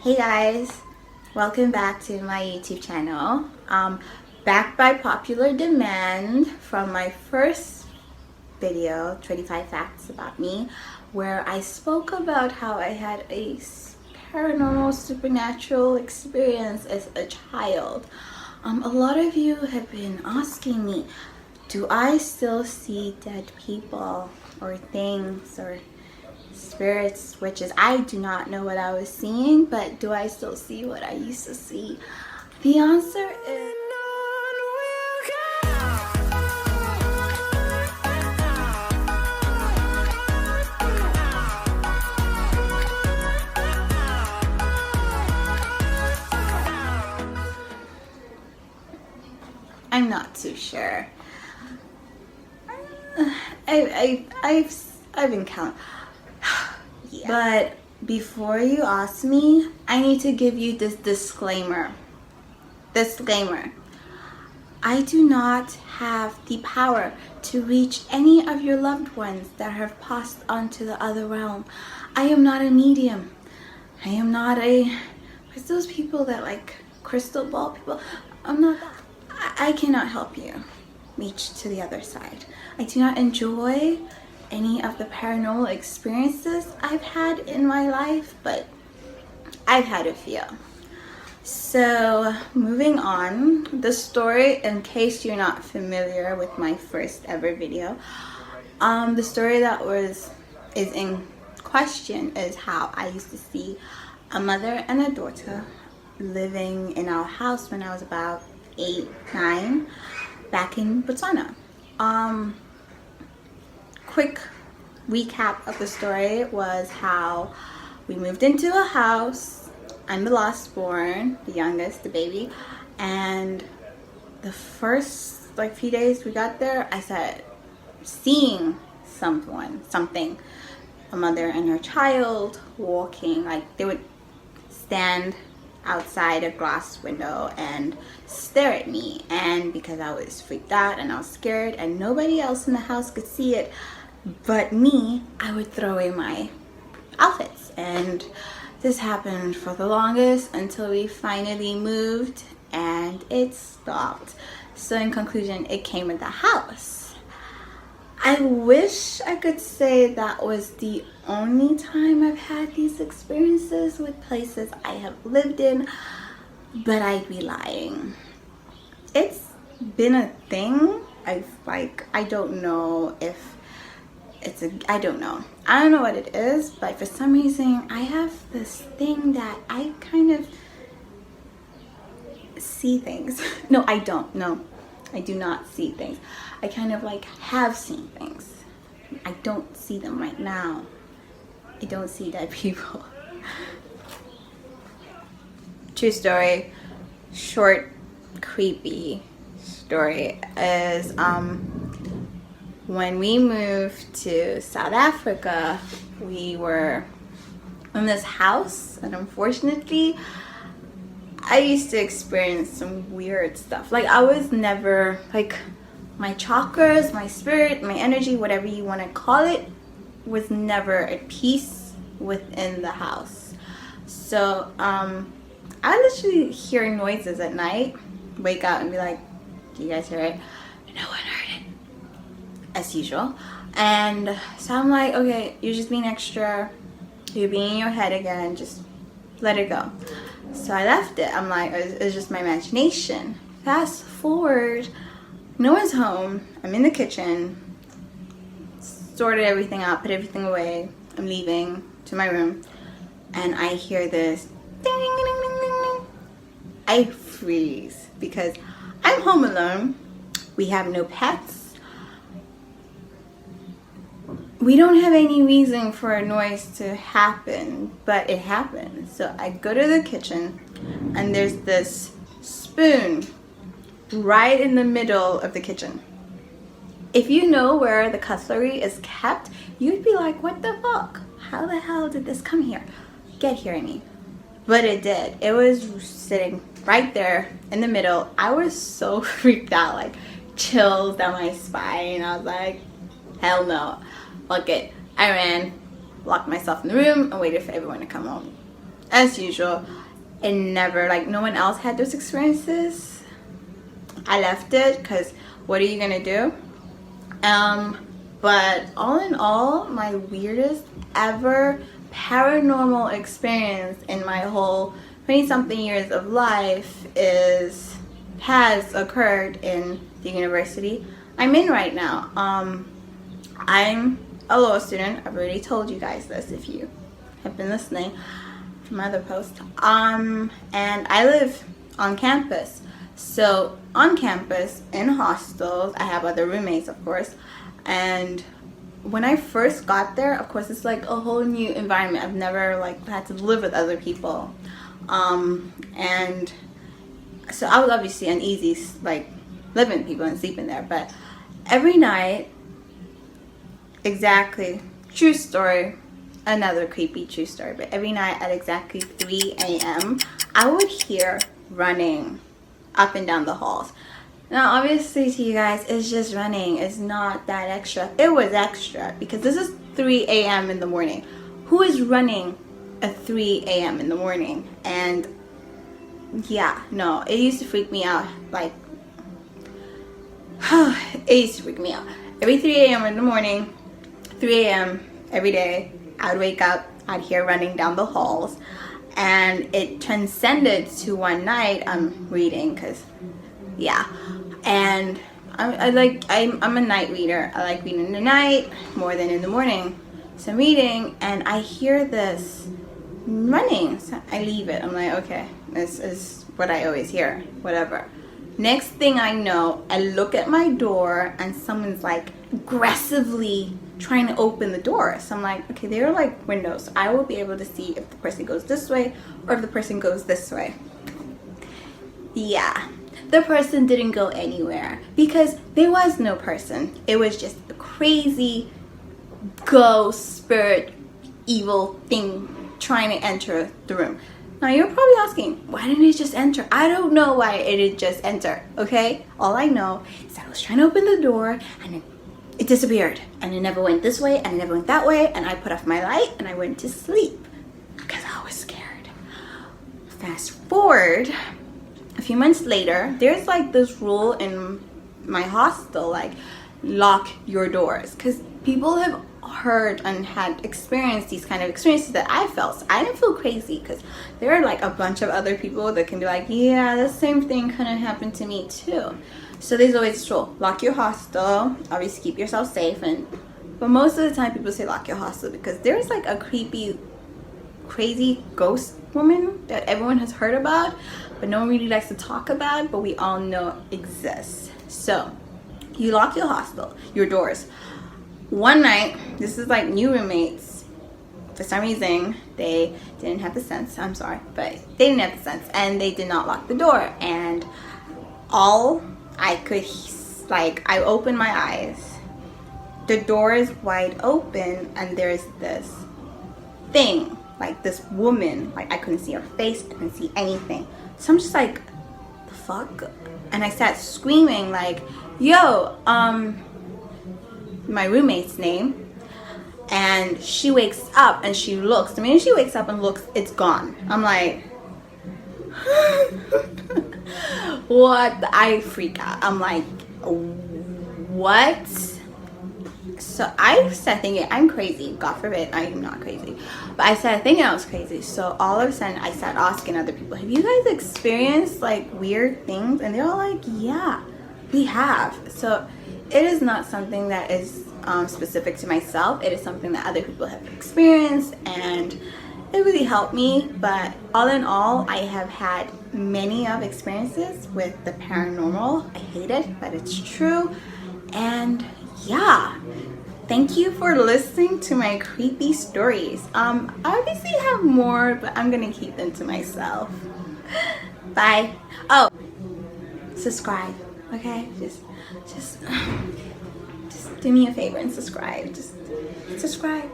Hey guys, welcome back to my YouTube channel. Back by popular demand from my first video, 25 Facts About Me, where I spoke about how I had a paranormal supernatural experience as a child. A lot of you have been asking me, do I still see dead people or things or spirits, witches? I do not know what I was seeing, but do I still see what I used to see? The answer is I'm not too sure. I've encountered. Yeah. But before you ask me, I need to give you this disclaimer. I do not have the power to reach any of your loved ones that have passed on to the other realm. I am not a medium. I am not what's those people that like crystal ball people? I'm not that. I cannot help you reach to the other side. I do not enjoy any of the paranormal experiences I've had in my life, but I've had a few. So moving on, the story, in case you're not familiar with my first ever video, the story that is in question is how I used to see a mother and a daughter living in our house when I was about 8, 9, back in Botswana. Quick recap of the story was how we moved into a house. I'm the last born, the youngest, the baby, and the first few days we got there, I started seeing something, a mother and her child walking. Like they would stand outside a glass window and stare at me, and because I was freaked out and I was scared and nobody else in the house could see it but me, I would throw away my outfits. And this happened for the longest until we finally moved and it stopped. So in conclusion, it came in the house. I wish I could say that was the only time I've had these experiences with places I have lived in, but I'd be lying. It's been a thing. I don't know if I don't know what it is, but for some reason I have this thing that I kind of see things. No, I don't. No, I do not see things. I kind of have seen things. I don't see them right now. I don't see dead people. True story, short, creepy story is when we moved to South Africa, we were in this house, and unfortunately, I used to experience some weird stuff. I was never, my chakras, my spirit, my energy, whatever you want to call it, was never at peace within the house. So, I literally hear noises at night, wake up and be like, do you guys hear it? No one heard it, as usual. And so I'm like, okay, you're just being extra, you're being in your head again, just let it go. So I left it. I'm like, it's just my imagination. Fast forward, no one's home, I'm in the kitchen, sorted everything out, put everything away, I'm leaving to my room, and I hear this ding, ding, ding, ding, ding, ding. I freeze because I'm home alone, we have no pets, we don't have any reason for a noise to happen, but it happened. So I go to the kitchen and there's this spoon right in the middle of the kitchen. If you know where the cutlery is kept, you'd be like, what the fuck? How the hell did this come here? Get here, I mean. But it did. It was sitting right there in the middle. I was so freaked out, chills down my spine. I was like, hell no. Fuck it. I ran, locked myself in the room, and waited for everyone to come home. as usual, it never, like, no one else had those experiences. I left it because what are you gonna do? But all in all, my weirdest ever paranormal experience in my whole 20-something years of life has occurred in the university I'm in right now. I'm a law student. I've already told you guys this if you have been listening to my other post. And I live on campus. So on campus, in hostels, I have other roommates, of course. And when I first got there, of course, it's like a whole new environment. I've never like had to live with other people. And so I was obviously uneasy, like living with people and sleeping there. But every night, exactly, true story, another creepy true story, but every night at exactly 3 a.m., I would hear running up and down the halls. Now, obviously to you guys, it's just running. It's not that extra. It was extra because this is 3 a.m. in the morning. Who is running at 3 a.m. in the morning? And yeah, no, it used to freak me out. Like, it used to freak me out. Every 3 a.m. in the morning, 3 a.m. every day, I would wake up, I'd hear running down the halls, and it transcended to one night I'm reading, because yeah, and I'm a night reader. I like reading in the night more than in the morning. So I'm reading and I hear this running, so I leave it. I'm like, okay, this is what I always hear, whatever. Next thing I know, I look at my door and someone's like aggressively trying to open the door. So I'm like, okay, there are like windows. I will be able to see if the person goes this way or if the person goes this way. Yeah, the person didn't go anywhere because there was no person. It was just a crazy ghost, spirit, evil thing trying to enter the room. Now you're probably asking, why didn't it just enter? I don't know why it didn't just enter, okay? All I know is that I was trying to open the door and it disappeared. And it never went this way and it never went that way. And I put off my light and I went to sleep because I was scared. Fast forward, a few months later, there's like this rule in my hostel, like lock your doors. Because people have heard and had experienced these kind of experiences that I felt. So I didn't feel crazy because there are like a bunch of other people that can be like, yeah, the same thing kind of happened to me too. So there's always this rule, lock your hostel, obviously keep yourself safe. But most of the time people say lock your hostel because there's like a creepy, crazy ghost woman that everyone has heard about, but no one really likes to talk about, but we all know exists. So you lock your hostel, your doors. One night, this is like new roommates. For some reason, they didn't have the sense. I'm sorry, but they didn't have the sense, and they did not lock the door. And all I could, like, I opened my eyes. The door is wide open, and there's this thing, like this woman. Like I couldn't see her face. I couldn't see anything. So I'm just like, the fuck? And I started screaming, like, yo, my roommate's name, and she wakes up and she looks. The minute she wakes up and looks, it's gone. I'm like, what? I freak out. I'm like, what? So I started thinking, I'm crazy. God forbid, I am not crazy. But I started thinking I was crazy. So all of a sudden, I started asking other people, have you guys experienced like weird things? And they're all like, yeah, we have. So it is not something that is specific to myself. It is something that other people have experienced, and it really helped me. But all in all, I have had many of experiences with the paranormal. I hate it, but it's true. And yeah, thank you for listening to my creepy stories. I obviously have more, but I'm gonna keep them to myself. Bye. Oh, subscribe, okay? Just do me a favor and subscribe. Just subscribe.